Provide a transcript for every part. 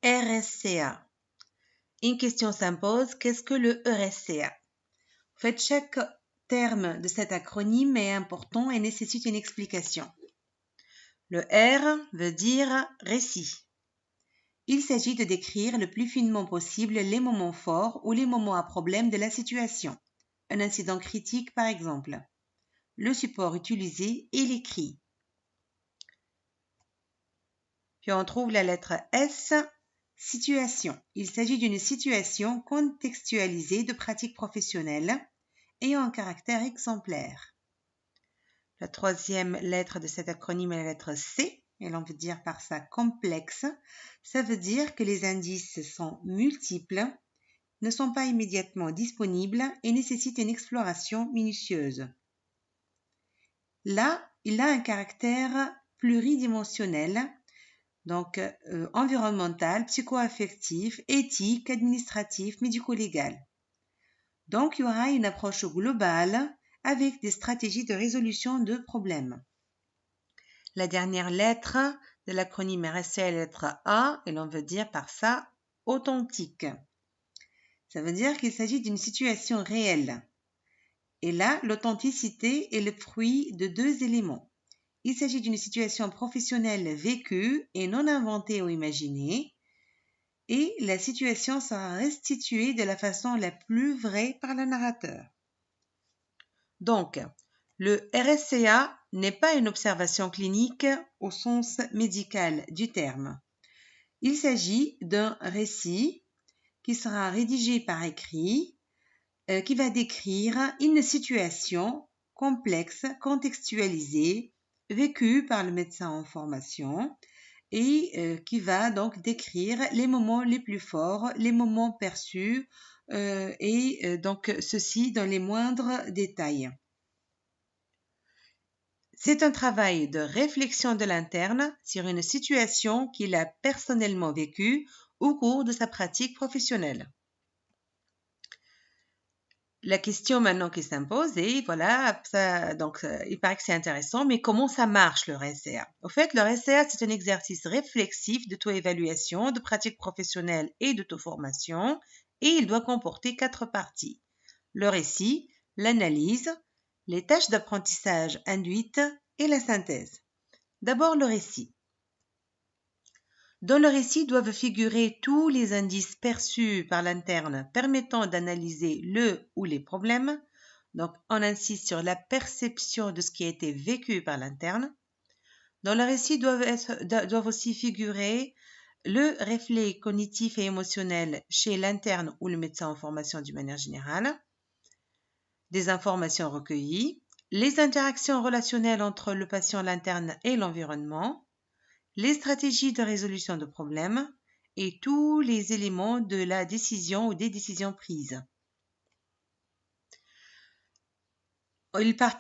RSCA. Une question s'impose, qu'est-ce que le RSCA? En fait, chaque terme de cet acronyme est important et nécessite une explication. Le R veut dire récit. Il s'agit de décrire le plus finement possible les moments forts ou les moments à problème de la situation. Un incident critique, par exemple. Le support utilisé est l'écrit. Puis on trouve la lettre S, situation. Il s'agit d'une situation contextualisée de pratique professionnelle ayant un caractère exemplaire. La troisième lettre de cet acronyme est la lettre C, et l'on veut dire par ça complexe. Ça veut dire que les indices sont multiples, ne sont pas immédiatement disponibles et nécessitent une exploration minutieuse. Là, il a un caractère pluridimensionnel, donc environnemental, psycho-affectif, éthique, administratif, médico-légal. Donc, il y aura une approche globale avec des stratégies de résolution de problèmes. La dernière lettre de l'acronyme RSCA est la lettre A, et l'on veut dire par ça authentique. Ça veut dire qu'il s'agit d'une situation réelle. Et là, l'authenticité est le fruit de deux éléments. Il s'agit d'une situation professionnelle vécue et non inventée ou imaginée, et la situation sera restituée de la façon la plus vraie par le narrateur. Donc, le RSCA n'est pas une observation clinique au sens médical du terme. Il s'agit d'un récit qui sera rédigé par écrit, qui va décrire une situation complexe, contextualisée, vécue par le médecin en formation et qui va donc décrire les moments les plus forts, les moments perçus donc ceci dans les moindres détails. C'est un travail de réflexion de l'interne sur une situation qu'il a personnellement vécue au cours de sa pratique professionnelle. La question maintenant qui s'impose est, voilà, il paraît que c'est intéressant, mais comment ça marche le RSCA? Au fait, le RSCA, c'est un exercice réflexif d'auto-évaluation, de pratique professionnelle et d'auto-formation, et il doit comporter 4 parties. Le récit, l'analyse, les tâches d'apprentissage induites et la synthèse. D'abord, le récit. Dans le récit doivent figurer tous les indices perçus par l'interne permettant d'analyser le ou les problèmes. Donc, on insiste sur la perception de ce qui a été vécu par l'interne. Dans le récit doivent aussi figurer le reflet cognitif et émotionnel chez l'interne ou le médecin en formation d'une manière générale, des informations recueillies, les interactions relationnelles entre le patient, l'interne et l'environnement, les stratégies de résolution de problèmes et tous les éléments de la décision ou des décisions prises.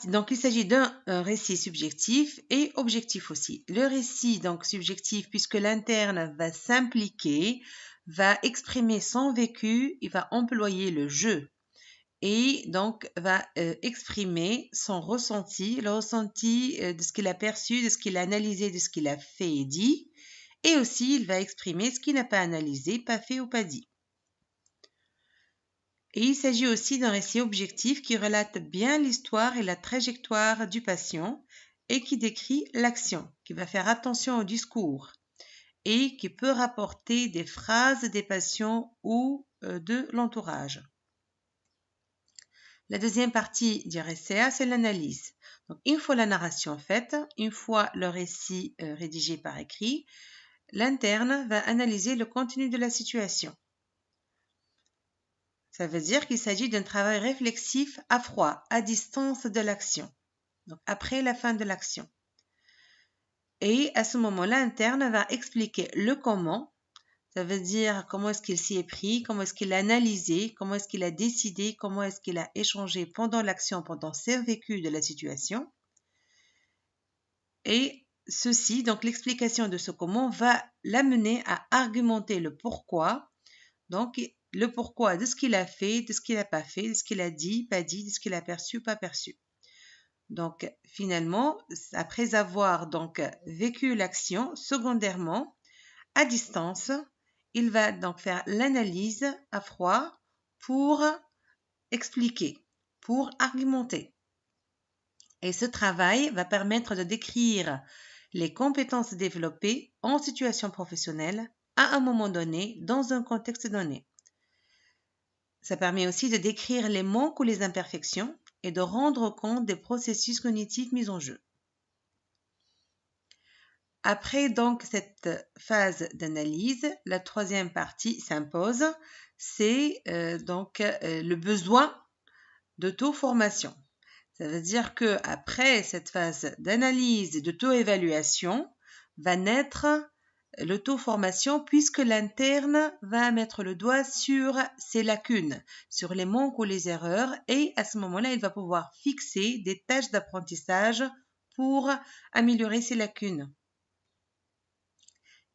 Donc, il s'agit d'un récit subjectif et objectif aussi. Le récit, donc subjectif, puisque l'interne va s'impliquer, va exprimer son vécu, il va employer le je et donc va exprimer son ressenti, le ressenti de ce qu'il a perçu, de ce qu'il a analysé, de ce qu'il a fait et dit. Et aussi, il va exprimer ce qu'il n'a pas analysé, pas fait ou pas dit. Et il s'agit aussi d'un récit objectif qui relate bien l'histoire et la trajectoire du patient et qui décrit l'action, qui va faire attention au discours et qui peut rapporter des phrases des patients ou de l'entourage. La deuxième partie du RSCA, c'est l'analyse. Donc, une fois la narration faite, une fois le récit rédigé par écrit, l'interne va analyser le contenu de la situation. Ça veut dire qu'il s'agit d'un travail réflexif à froid, à distance de l'action, donc après la fin de l'action. Et à ce moment-là, l'interne va expliquer le comment, ça veut dire comment est-ce qu'il s'y est pris, comment est-ce qu'il a analysé, comment est-ce qu'il a décidé, comment est-ce qu'il a échangé pendant l'action, pendant ses vécus de la situation. Et ceci, donc l'explication de ce comment va l'amener à argumenter le pourquoi, donc le pourquoi de ce qu'il a fait, de ce qu'il n'a pas fait, de ce qu'il a dit, pas dit, de ce qu'il a perçu, pas perçu. Donc finalement, après avoir donc vécu l'action, secondairement, à distance, il va donc faire l'analyse à froid pour expliquer, pour argumenter. Et ce travail va permettre de décrire les compétences développées en situation professionnelle à un moment donné, dans un contexte donné. Ça permet aussi de décrire les manques ou les imperfections et de rendre compte des processus cognitifs mis en jeu. Après donc cette phase d'analyse, la troisième partie s'impose, c'est le besoin d'auto-formation. Ça veut dire qu'après cette phase d'analyse et d'auto-évaluation va naître l'auto-formation puisque l'interne va mettre le doigt sur ses lacunes, sur les manques ou les erreurs et à ce moment-là, il va pouvoir fixer des tâches d'apprentissage pour améliorer ses lacunes.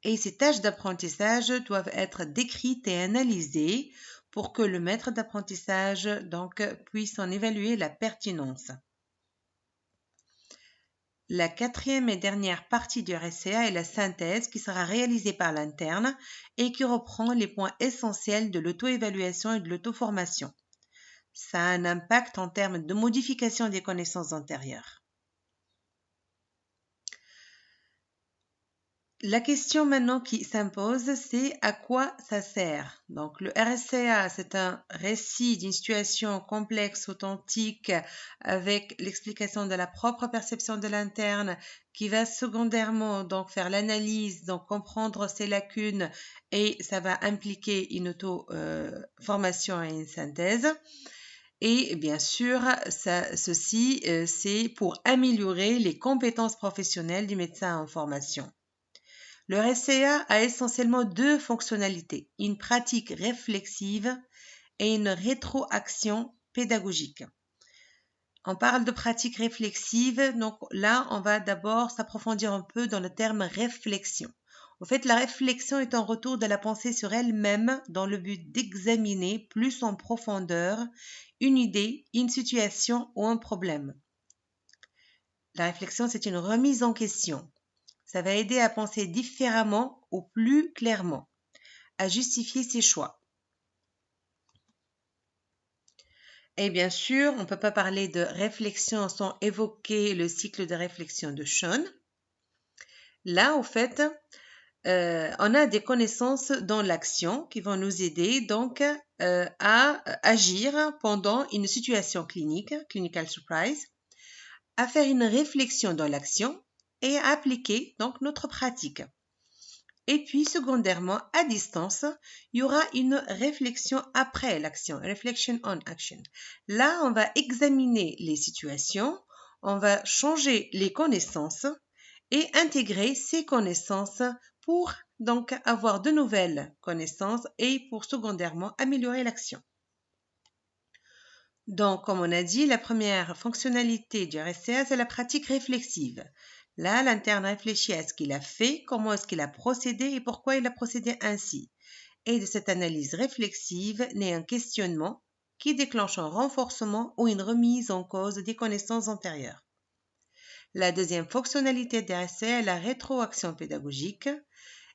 Et ces tâches d'apprentissage doivent être décrites et analysées pour que le maître d'apprentissage puisse en évaluer la pertinence. La quatrième et dernière partie du RSCA est la synthèse qui sera réalisée par l'interne et qui reprend les points essentiels de l'auto-évaluation et de l'auto-formation. Ça a un impact en termes de modification des connaissances antérieures. La question maintenant qui s'impose, c'est à quoi ça sert? Donc, le RSCA, c'est un récit d'une situation complexe, authentique, avec l'explication de la propre perception de l'interne, qui va secondairement donc faire l'analyse, donc comprendre ses lacunes, et ça va impliquer une auto-formation et une synthèse. Et bien sûr, ceci, c'est pour améliorer les compétences professionnelles du médecin en formation. Le RSCA a essentiellement deux fonctionnalités, une pratique réflexive et une rétroaction pédagogique. On parle de pratique réflexive, donc là, on va d'abord s'approfondir un peu dans le terme réflexion. En fait, la réflexion est un retour de la pensée sur elle-même dans le but d'examiner plus en profondeur une idée, une situation ou un problème. La réflexion, c'est une remise en question. Ça va aider à penser différemment ou plus clairement, à justifier ses choix. Et bien sûr, on ne peut pas parler de réflexion sans évoquer le cycle de réflexion de Schoen. Là, au fait, on a des connaissances dans l'action qui vont nous aider donc à agir pendant une situation clinique, clinical surprise, à faire une réflexion dans l'action et à appliquer donc notre pratique. Et puis, secondairement, à distance, il y aura une réflexion après l'action, reflection on action. Là, on va examiner les situations, on va changer les connaissances et intégrer ces connaissances pour donc avoir de nouvelles connaissances et pour secondairement améliorer l'action. Donc, comme on a dit, la première fonctionnalité du RSCA, c'est la pratique réflexive. Là, l'interne réfléchit à ce qu'il a fait, comment est-ce qu'il a procédé et pourquoi il a procédé ainsi. Et de cette analyse réflexive naît un questionnement qui déclenche un renforcement ou une remise en cause des connaissances antérieures. La deuxième fonctionnalité du RSCA est la rétroaction pédagogique.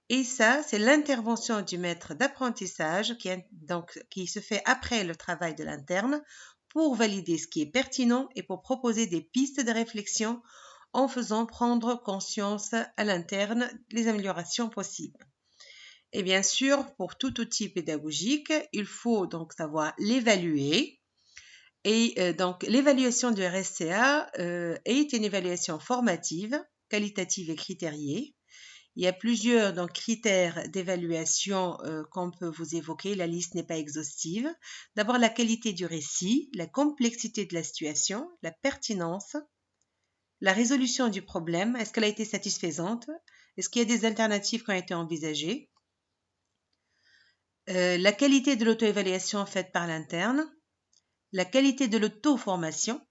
Et ça, c'est l'intervention du maître d'apprentissage qui se fait après le travail de l'interne pour valider ce qui est pertinent et pour proposer des pistes de réflexion en faisant prendre conscience à l'interne des améliorations possibles. Et bien sûr, pour tout outil pédagogique, il faut donc savoir l'évaluer. Et donc, l'évaluation du RSCA est une évaluation formative, qualitative et critériée. Il y a plusieurs critères d'évaluation qu'on peut vous évoquer. La liste n'est pas exhaustive. D'abord, la qualité du récit, la complexité de la situation, la pertinence, la résolution du problème. Est-ce qu'elle a été satisfaisante? Est-ce qu'il y a des alternatives qui ont été envisagées? La qualité de l'auto-évaluation faite par l'interne, la qualité de l'auto-formation,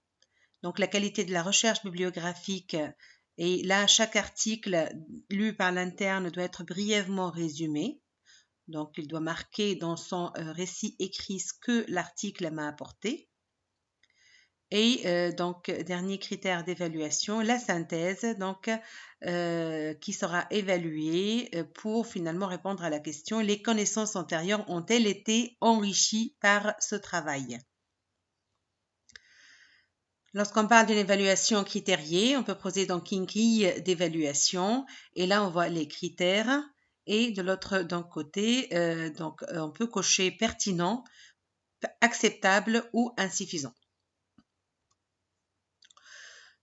donc la qualité de la recherche bibliographique. Et là, chaque article lu par l'interne doit être brièvement résumé. Donc, il doit marquer dans son récit écrit ce que l'article m'a apporté. Et donc, dernier critère d'évaluation, la synthèse, donc, qui sera évaluée pour finalement répondre à la question: les connaissances antérieures ont-elles été enrichies par ce travail? Lorsqu'on parle d'une évaluation critériée, on peut poser donc une grille d'évaluation et là on voit les critères et de l'autre donc, côté, on peut cocher pertinent, acceptable ou insuffisant.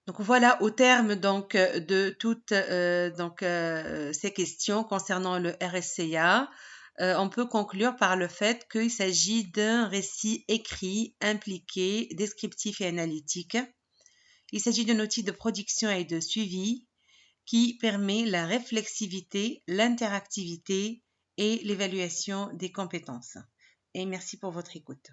Donc voilà, au terme donc de toutes ces questions concernant le RSCA, on peut conclure par le fait qu'il s'agit d'un récit écrit, impliqué, descriptif et analytique. Il s'agit d'un outil de production et de suivi qui permet la réflexivité, l'interactivité et l'évaluation des compétences. Et merci pour votre écoute.